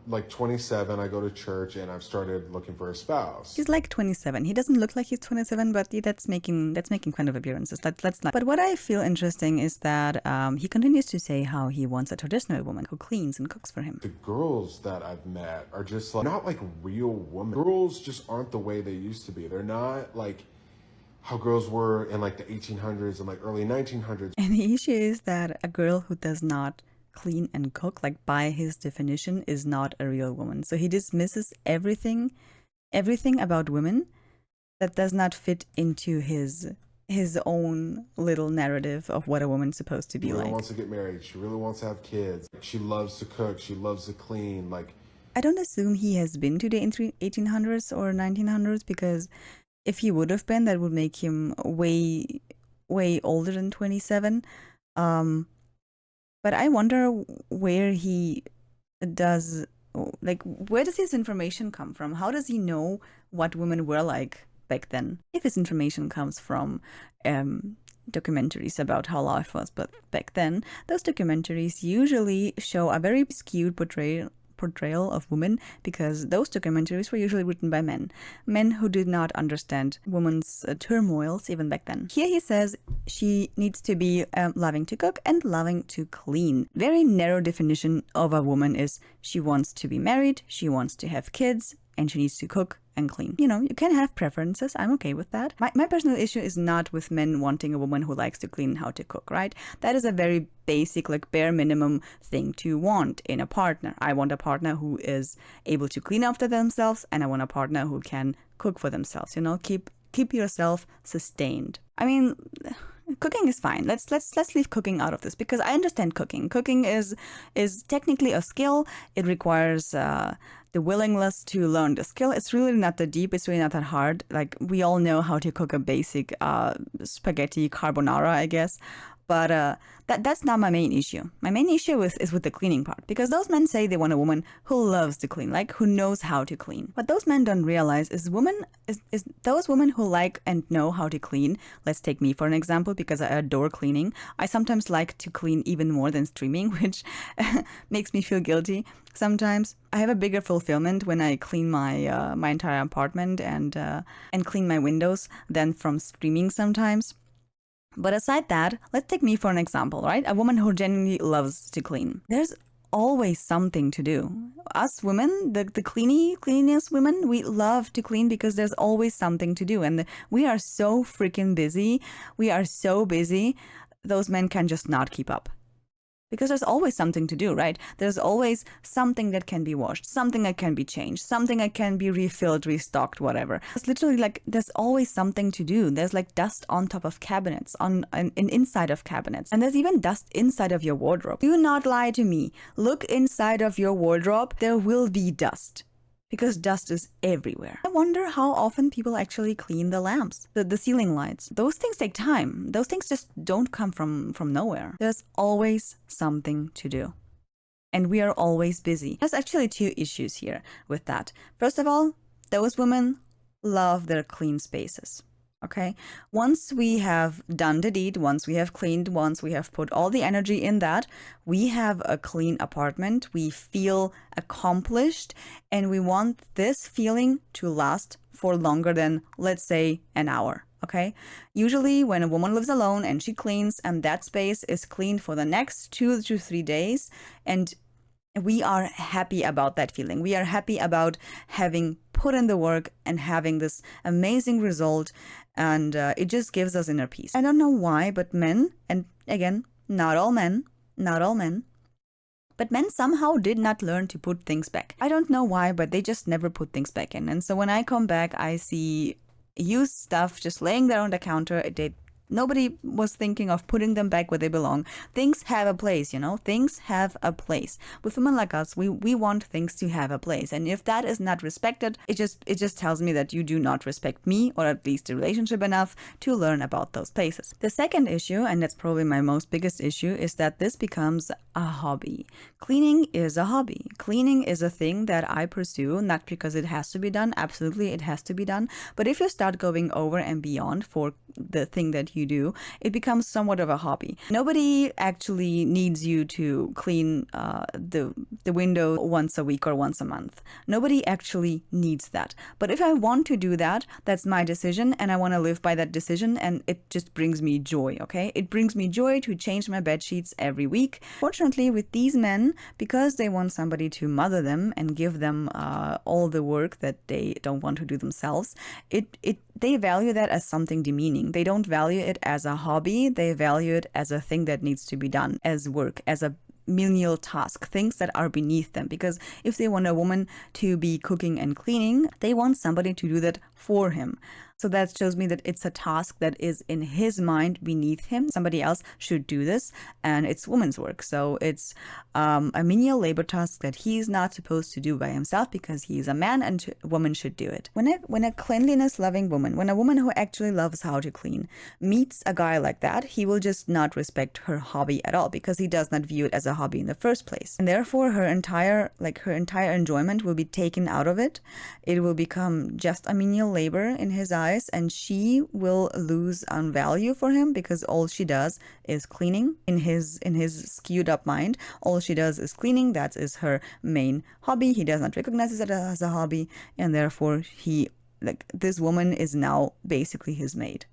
like 27, I go to church and I've started looking for a spouse. He's like 27. He doesn't look like he's 27, but that's making fun of appearances. Let's not. But what I feel interesting is that he continues to say how he wants a traditional woman who cleans and cooks for him. The girls that I've met are just like, not like real women. Girls just aren't the way they used to be. They're not like how girls were in like the 1800s and like early 1900s. And the issue is that a girl who does not clean and cook, like by his definition, is not a real woman. So he dismisses everything about women that does not fit into his own little narrative of what a woman's supposed to be like. She really wants to get married. She really wants to have kids. She loves to cook. She loves to clean. Like, I don't assume he has been to the 1800s or 1900s, because if he would have been, that would make him way older than 27. But I wonder where he does, like, where does his information come from? How does he know what women were like back then? If his information comes from documentaries about how life was but back then, those documentaries usually show a very skewed portrayal of women, because those documentaries were usually written by men who did not understand women's turmoils even back then. Here he says she needs to be loving to cook and loving to clean. Very narrow definition of a woman is she wants to be married, she wants to have kids, and she needs to cook and clean. You know, you can have preferences. I'm okay with that. My personal issue is not with men wanting a woman who likes to clean and how to cook, right? That is a very basic, like bare minimum thing to want in a partner. I want a partner who is able to clean after themselves, and I want a partner who can cook for themselves. You know, keep yourself sustained. I mean, cooking is fine. Let's leave cooking out of this, because I understand cooking. Cooking is technically a skill. It requires the willingness to learn the skill. It's really not that deep. It's really not that hard. Like, we all know how to cook a basic spaghetti carbonara, I guess. But that's not my main issue. My main issue is with the cleaning part, because those men say they want a woman who loves to clean, like who knows how to clean. What those men don't realize is those women who like and know how to clean. Let's take me for an example, because I adore cleaning. I sometimes like to clean even more than streaming, which makes me feel guilty sometimes. I have a bigger fulfillment when I clean my my entire apartment and clean my windows than from streaming sometimes. But aside that, let's take me for an example, right? A woman who genuinely loves to clean. There's always something to do. Us women, the cleanest women, we love to clean because there's always something to do. And we are so freaking busy. We are so busy. Those men can just not keep up. Because there's always something to do, right? There's always something that can be washed, something that can be changed, something that can be refilled, restocked, whatever. It's literally like there's always something to do. There's like dust on top of cabinets, inside of cabinets. And there's even dust inside of your wardrobe. Do not lie to me. Look inside of your wardrobe. There will be dust. Because dust is everywhere. I wonder how often people actually clean the lamps, the ceiling lights. Those things take time. Those things just don't come from nowhere. There's always something to do. And we are always busy. There's actually two issues here with that. First of all, those women love their clean spaces. Okay, once we have done the deed, once we have cleaned, once we have put all the energy in that, we have a clean apartment, we feel accomplished, and we want this feeling to last for longer than, let's say, an hour. Okay, usually when a woman lives alone and she cleans, and that space is cleaned for the next 2 to 3 days, and we are happy about that feeling. We are happy about having put in the work and having this amazing result, and it just gives us inner peace. I don't know why, but men, and again, not all men, but men somehow did not learn to put things back. I don't know why, but they just never put things back in. And so when I come back, I see used stuff just laying there on the counter. Nobody was thinking of putting them back where they belong. Things have a place, you know? Things have a place. With women like us, we want things to have a place. And if that is not respected, it just tells me that you do not respect me, or at least the relationship, enough to learn about those places. The second issue, and that's probably my most biggest issue, is that this becomes a hobby. Cleaning is a hobby. Cleaning is a thing that I pursue, not because it has to be done. Absolutely, it has to be done. But if you start going over and beyond for the thing that you do, it becomes somewhat of a hobby. Nobody actually needs you to clean the window once a week or once a month. Nobody actually needs that. But if I want to do that, that's my decision, and I want to live by that decision, and it just brings me joy, okay? It brings me joy to change my bed sheets every week. Fortunately, with these men, because they want somebody to mother them and give them all the work that they don't want to do themselves, they value that as something demeaning. They don't value it as a hobby. They value it as a thing that needs to be done, as work, as a menial task, things that are beneath them. Because if they want a woman to be cooking and cleaning, they want somebody to do that for him. So that shows me that it's a task that is in his mind beneath him. Somebody else should do this, and it's woman's work. So it's a menial labor task that he's not supposed to do by himself because he's a man, and a woman should do it. When a cleanliness-loving woman, when a woman who actually loves how to clean meets a guy like that, he will just not respect her hobby at all because he does not view it as a hobby in the first place. And therefore her entire enjoyment will be taken out of it. It will become just a menial labor in his eyes, and she will lose on value for him because all she does is cleaning. In his skewed up mind, all she does is cleaning. That is her main hobby. He does not recognize it as a hobby, and therefore this woman is now basically his maid.